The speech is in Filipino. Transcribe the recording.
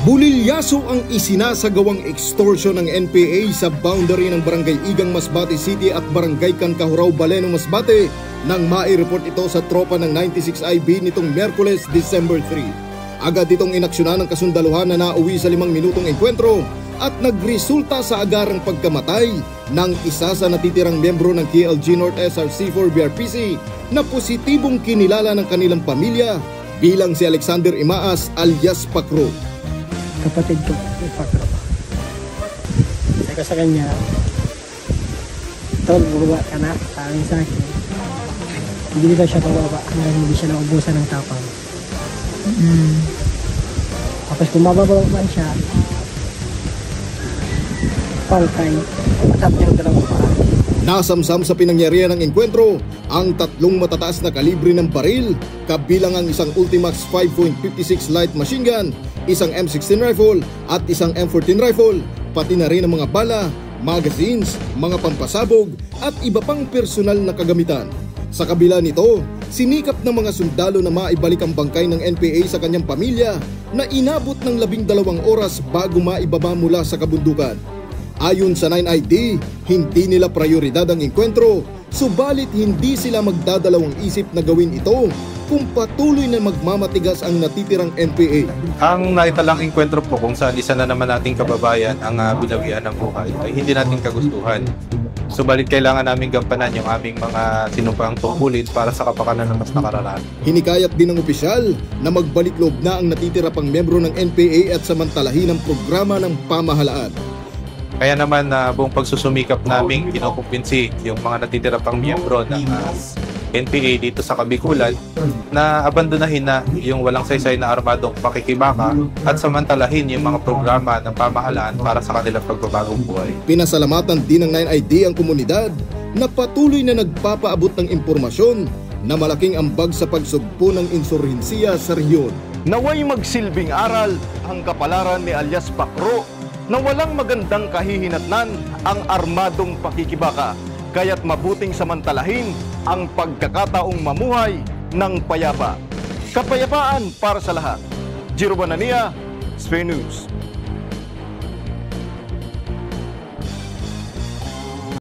Bulilyaso ang isinasagawang extortion ng NPA sa boundary ng Barangay Igang Masbate City at Barangay Cancahurao, Baleno, Masbate nang mai-report ito sa tropa ng 96IB nitong Miyerkules, December 3. Agad itong inaksyonan ng kasundaluhan na nauwi sa 5 minutong enkwentro at nagresulta sa agarang pagkamatay ng isa sa natitirang miyembro ng KLG North SRC4 BRPC na positibong kinilala ng kanilang pamilya bilang si Alexander Imaas alias Pakro. Kapatid ko, Pakro. Sabi ko sa kanya, Tol, bumaba ka na, sabi sa akin. Hindi ba siya pababa hanggang hindi siya naubusan ng tapang. Tapos kung mabababa siya, pangkay, matap niyang dalawang paa. Nasamsam sa pinangyarihan ng enkwentro ang 3 matataas na kalibre ng baril, kabilang ang isang Ultimax 5.56 light machine gun, isang M16 rifle at isang M14 rifle, pati na rin ang mga bala, magazines, mga pampasabog at iba pang personal na kagamitan. Sa kabila nito, sinikap ng mga sundalo na maibalik ang bangkay ng NPA sa kanyang pamilya na inabot ng 12 oras bago maibaba mula sa kabundukan. Ayon sa 9ID, hindi nila prioridad ang enkwentro, subalit hindi sila magdadalawang isip na gawin ito kung patuloy na magmamatigas ang natitirang NPA. Ang naitalang enkwentro po kung saan isa na naman nating kababayan ang binawian ng buhay ay hindi natin kagustuhan. Subalit kailangan namin gampanan yung aming mga sinumpang tungkulin para sa kapakanan ng mas nakararami. Hinikayat din ng opisyal na magbalik loob na ang natitira pang membro ng NPA at samantalahin ang programa ng pamahalaan. Kaya naman buong pagsusumikap namin kinukumpinsi yung mga natitira pang miyembro ng NPA dito sa Kabikulan na abandonahin na yung walang saysay na armadong pakikibaka at samantalahin yung mga programa ng pamahalaan para sa kanilang pagbabagong buhay. Pinasalamatan din ng 9ID ang komunidad na patuloy na nagpapaabot ng impormasyon na malaking ambag sa pagsugpo ng insurhensiya sa rehiyon. Naway magsilbing aral ang kapalaran ni alias Pakro na walang magandang kahihinatnan ang armadong pakikibaka, kaya't mabuting samantalahin ang pagkakataong mamuhay ng payapa. Kapayapaan para sa lahat. Jiro Banania, Sphere News.